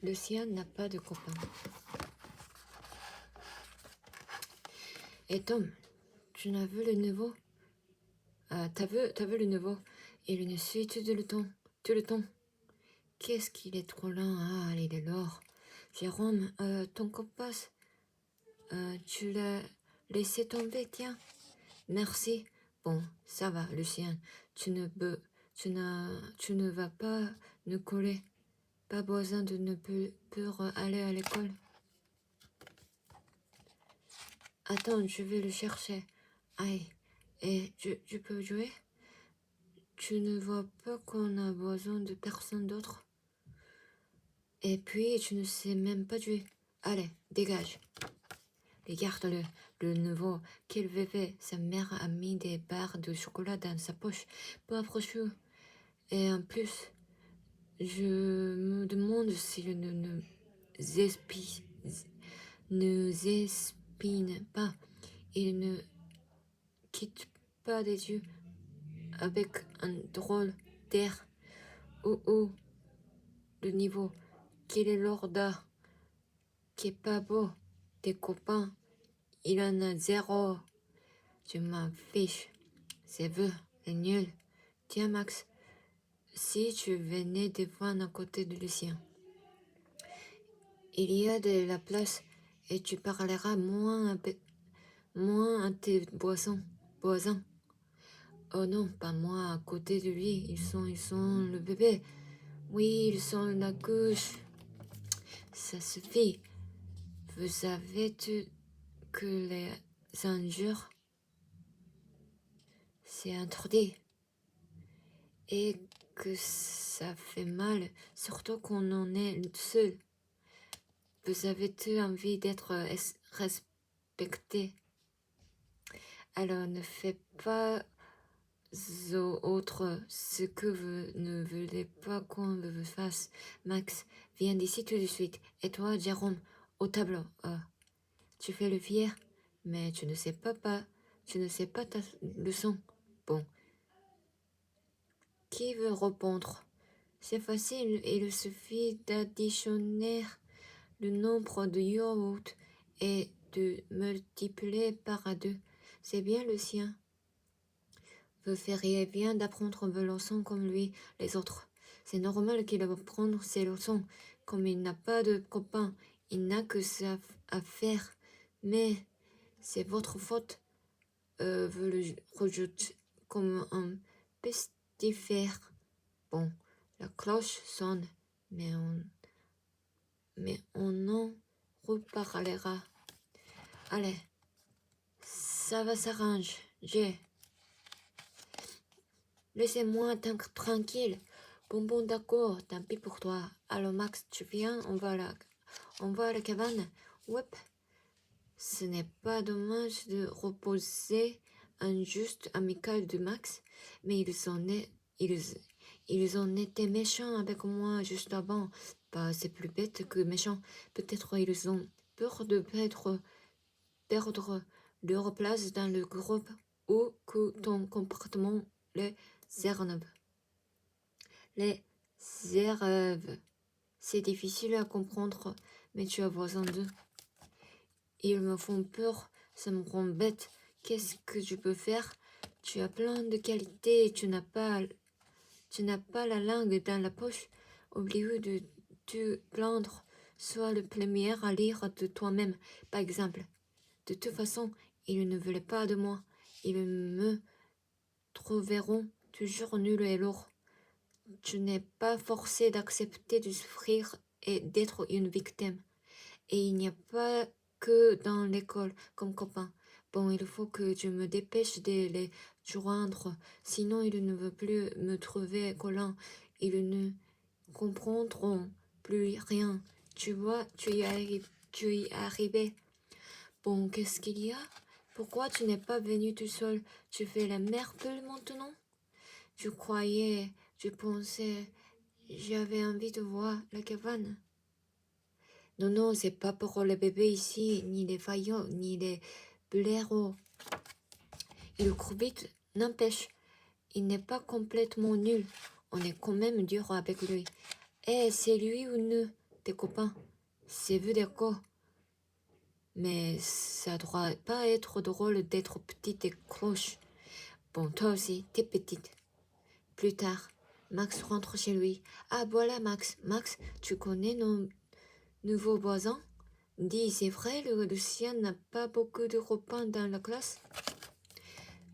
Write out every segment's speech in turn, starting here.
Lucien n'a pas de copain. Et Tom, tu n'as vu le nouveau? T'as vu le nouveau? Il nous suit tout le temps. Qu'est-ce qu'il est trop lent. Ah, il est lourd. Jérôme, ton compass, tu l'as laissé tomber, tiens. Merci. Bon, ça va, Lucien. Tu ne vas pas nous coller. Pas besoin de ne plus aller à l'école. Attends, je vais le chercher. Aïe, et tu peux jouer? Tu ne vois pas qu'on a besoin de personne d'autre? Et puis, tu ne sais même pas jouer. Allez, dégage. Regarde le nouveau. Quel bébé. Sa mère a mis des barres de chocolat dans sa poche. Pauvre chou. Et en plus, je me demande s'il ne nous espine pas. Il ne quitte pas des yeux avec un drôle d'air. Oh, le niveau. Qu'il est lourd, qui est pas beau. Des copains, il en a 0. Je m'en fiche. C'est vrai, c'est nul. Tiens, Max, si tu venais te prendre à côté de Lucien, il y a de la place et tu parleras moins à tes voisins. Oh non, pas moi, à côté de lui. Ils sont le bébé. Oui, ils sont la couche. Ça suffit. Vous savez-tu que les injures, c'est interdit et que ça fait mal, surtout qu'on en est seul. Vous avez-tu envie d'être respecté? Alors ne faites pas aux autres ce que vous ne voulez pas qu'on vous fasse. Max, viens d'ici tout de suite. Et toi, Jérôme, au tableau. Tu fais le fier, mais tu ne sais pas ta leçon. Bon. Qui veut répondre? C'est facile, il suffit d'additionner le nombre de yaourts et de multiplier par 2. C'est bien le sien. Vous feriez bien d'apprendre vos leçons comme lui, les autres. C'est normal qu'il va prendre ses leçons. Comme il n'a pas de copain, il n'a que ça à faire. Mais c'est votre faute. Vous le rejetez comme un pestifère. Bon, la cloche sonne, mais on en reparlera. Allez, ça va s'arranger. Laissez-moi tranquille. Bon, d'accord, tant pis pour toi. Alors Max, tu viens, on va à la cabane. Oups. Ce n'est pas dommage de reposer un juste amical de Max, mais ils ont été méchants avec moi juste avant. Bah, c'est plus bête que méchant. Peut-être ils ont peur de perdre leur place dans le groupe ou que ton comportement les énerve. Les énerve. C'est difficile à comprendre, mais tu as besoin d'eux. Ils me font peur, ça me rend bête. Qu'est-ce que je peux faire? Tu as plein de qualités et tu n'as pas la langue dans la poche. Au lieu de te plaindre, sois le premier à lire de toi-même, par exemple. De toute façon, ils ne veulent pas de moi. Ils me trouveront toujours nul et lourd. Tu n'es pas forcé d'accepter de souffrir et d'être une victime. Et il n'y a pas que dans l'école comme copain. Bon, il faut que je me dépêche de les joindre, sinon ils ne veulent plus me trouver collant. Ils ne comprendront plus rien. Tu vois, tu y es arrivé. Bon, qu'est-ce qu'il y a? Pourquoi tu n'es pas venu tout seul? Tu fais la mère peule maintenant? Je pensais, j'avais envie de voir la cabane. Non, c'est pas pour les bébés ici, ni les faillots, ni les blaireaux. Il court vite, n'empêche, il n'est pas complètement nul. On est quand même dur avec lui. Eh, c'est lui ou nous? tes copains. C'est vu d'accord. Mais ça doit pas être drôle d'être petite et cloche. Bon, toi aussi, t'es petite. Plus tard, Max rentre chez lui. Ah, voilà Max. Max, tu connais nos nouveaux voisins? Dis, c'est vrai, le Lucien n'a pas beaucoup de copains dans la classe?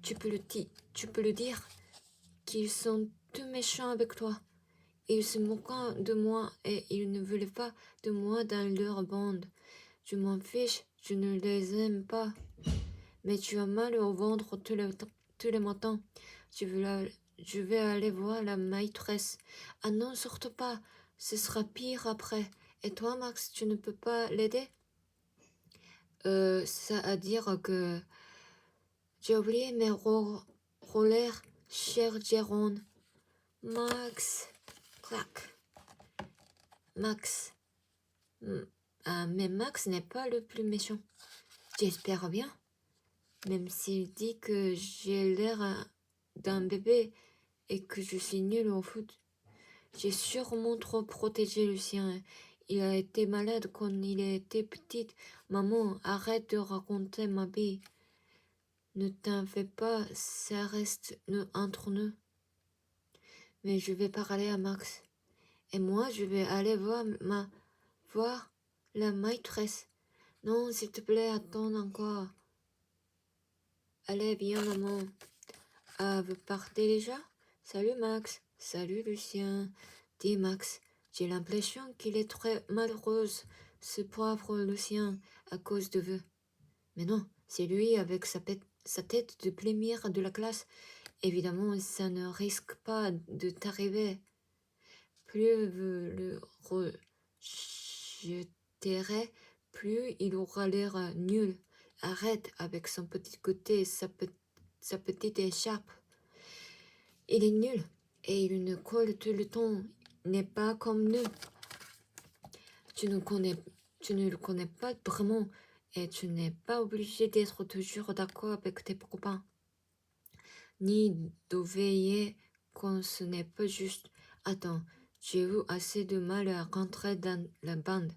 Tu peux le dire qu'ils sont tout méchants avec toi. Ils se moquent de moi et ils ne veulent pas de moi dans leur bande. Je m'en fiche, je ne les aime pas. Mais tu as mal au ventre tous les matins. Je vais aller voir la maîtresse. Ah non, surtout pas. Ce sera pire après. Et toi, Max, tu ne peux pas l'aider? Ça à dire que j'ai oublié mes rollers, cher Jérôme. Max, clac. Max. Ah, mais Max n'est pas le plus méchant. J'espère bien. Même s'il dit que j'ai l'air d'un bébé et que je suis nulle au foot. J'ai sûrement trop protégé Lucien. Il a été malade quand il était petit. Maman, arrête de raconter ma vie. Ne t'en fais pas, ça reste entre nous. Mais je vais parler à Max. Et moi, je vais aller voir la maîtresse. Non, s'il te plaît, attends encore. Allez, viens, maman. Ah, vous partez déjà? Salut, Max. Salut, Lucien. Dis, Max, j'ai l'impression qu'il est très malheureux, ce pauvre Lucien, à cause de vous. Mais non, c'est lui avec sa tête de plémire de la classe. Évidemment, ça ne risque pas de t'arriver. Plus vous le rejetterez, plus il aura l'air nul. Arrête avec son petit côté, sa petite écharpe. Il est nul et il ne colle tout le temps. Il n'est pas comme nous. Tu ne le connais pas vraiment et tu n'es pas obligé d'être toujours d'accord avec tes copains. Ni de veiller quand ce n'est pas juste. Attends, j'ai eu assez de mal à rentrer dans la bande.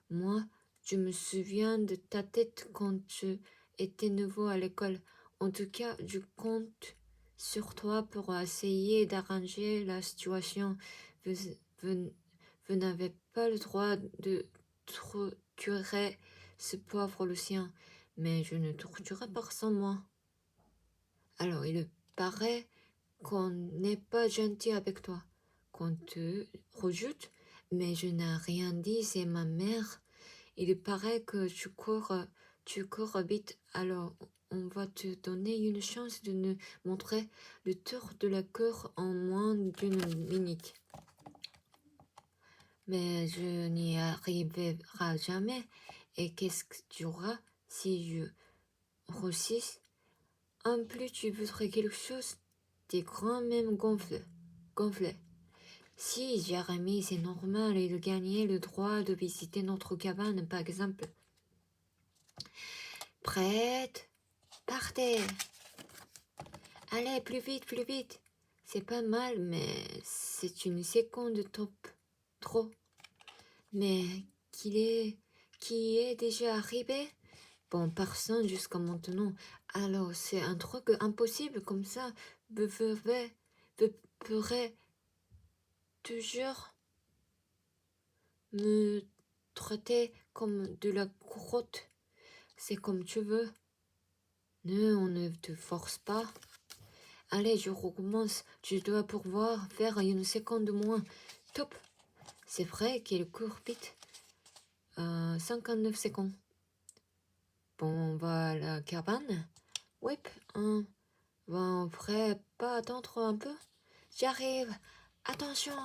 Moi, je me souviens de ta tête quand tu étais nouveau à l'école. En tout cas, je compte sur toi pour essayer d'arranger la situation. Vous n'avez pas le droit de torturer ce pauvre Lucien, mais je ne torturerai personne, moi. Alors, il paraît qu'on n'est pas gentil avec toi, qu'on te rejette, mais je n'ai rien dit, c'est ma mère. Il paraît que tu cours vite, alors on va te donner une chance de nous montrer le tour de la cour en moins d'une minute. Mais je n'y arriverai jamais, et qu'est-ce que tu auras si je réussis? En plus, tu voudrais quelque chose de grand même gonflé. Si Jérémy, c'est normal, il gagnait le droit de visiter notre cabane, par exemple. Prête? Partez! Allez, plus vite, plus vite! C'est pas mal, mais c'est une seconde trop. Mais qui est déjà arrivé? Bon, personne jusqu'à maintenant. Alors, c'est un truc impossible comme ça. Vous pourrez toujours me traiter comme de la grotte. C'est comme tu veux. Non, on ne te force pas. Allez, je recommence. Je dois pouvoir faire une seconde moins. Top. C'est vrai qu'il court vite. 59 secondes. Bon, on va à la cabane. Oui, on pourrait pas attendre un peu? J'arrive. Attention.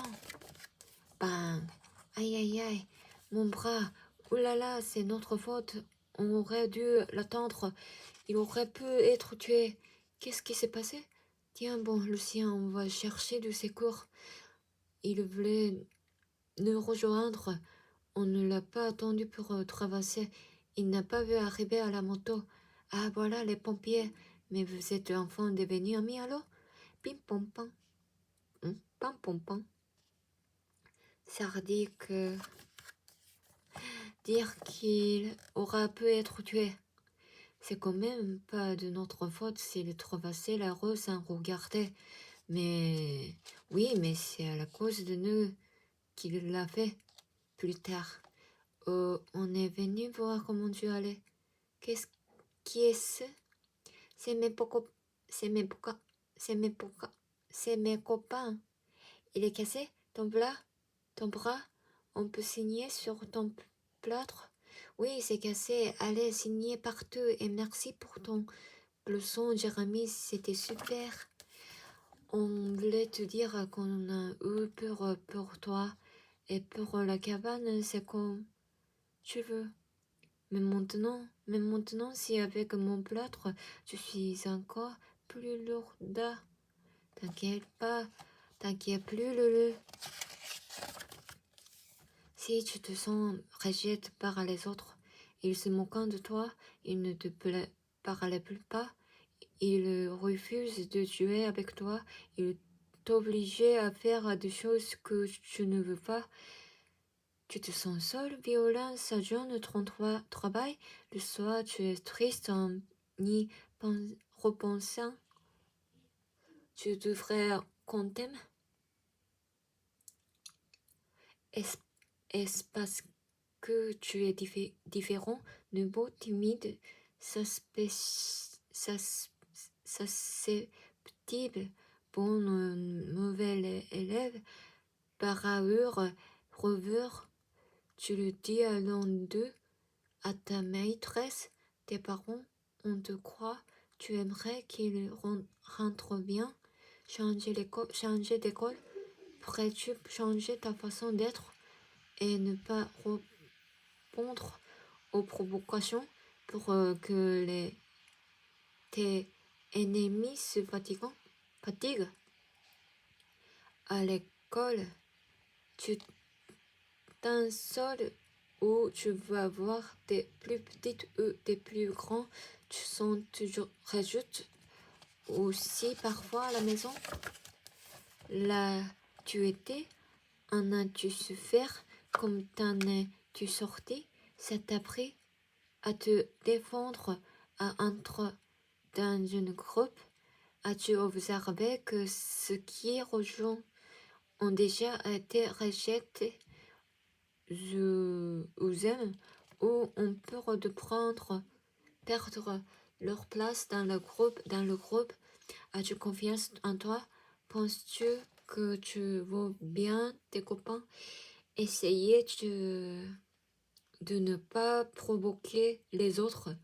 Bang. Aïe, aïe, aïe. Mon bras. Oulala, c'est notre faute. On aurait dû l'attendre. Il aurait pu être tué. Qu'est-ce qui s'est passé? Tiens, bon, Lucien, on va chercher du secours. Il voulait nous rejoindre. On ne l'a pas attendu pour traverser. Il n'a pas vu arriver à la moto. Ah, voilà les pompiers. Mais vous êtes enfin devenus amis alors? Pim pom pam. Pam pom pam. Ça dit que dire qu'il aura pu être tué. C'est quand même pas de notre faute s'il traversait la rue sans regarder. Mais oui, mais c'est à la cause de nous qu'il l'a fait. Plus tard, on est venu voir comment tu allais. Qui est-ce? C'est mes pocos, c'est mes pocas, c'est mes pocas, c'est mes copains. Il est cassé, ton bras, on peut signer sur ton plâtre. Oui, c'est cassé, allez, signer partout et merci pour ton blouson, Jérémy, c'était super. On voulait te dire qu'on a eu peur pour toi et pour la cabane, c'est comme tu veux. Mais maintenant, si avec mon plâtre, je suis encore plus lourde. T'inquiète pas, t'inquiète plus, Lulu. Si tu te sens rejeté par les autres, ils se moquent de toi, ils ne te parlent plus pas, ils refusent de jouer avec toi, ils t'obligent à faire des choses que tu ne veux pas. Tu te sens seul, violent, sa journée travail, le soir tu es triste en y repensant. Tu devrais qu'on t'aime. Est-ce parce que tu es différent, nouveau, timide, susceptible, bon mauvais élève, par ailleurs, rêveur, tu le dis à l'un d'eux, à ta maîtresse, tes parents, on te croit, tu aimerais qu'il rentre bien, changer d'école, pourrais-tu changer ta façon d'être et ne pas répondre aux provocations pour que tes ennemis se fatiguent à l'école, tu t'installes où tu vas voir des plus petites ou des plus grands, tu sens toujours rajoute aussi parfois à la maison. Là, tu étais, en as-tu su faire, comme t'en es-tu sorti, ça t'a appris à te défendre, à entrer dans une groupe, as-tu observé que ceux qui rejoignent ont déjà été rejetés ou aiment ou ont peur de perdre leur place dans le groupe, as-tu confiance en toi? Penses-tu que tu vaux bien tes copains? Essayez de ne pas provoquer les autres.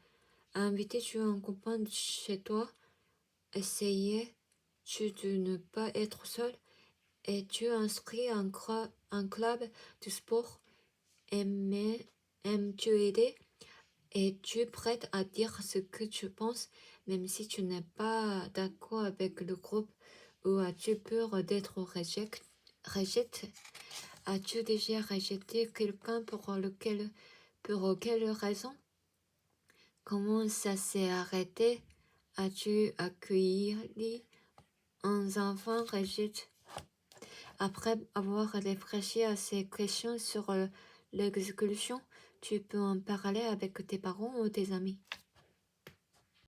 Invitez-tu un copain chez toi? Essayez-tu de ne pas être seul? Es-tu inscrit à un club de sport? Aimes-tu aider? Es-tu prête à dire ce que tu penses, même si tu n'es pas d'accord avec le groupe? Ou as-tu peur d'être rejeté? As-tu déjà rejeté quelqu'un pour quelle raison? Comment ça s'est arrêté? As-tu accueilli un enfant rejeté? Après avoir réfléchi à ces questions sur l'exécution, tu peux en parler avec tes parents ou tes amis.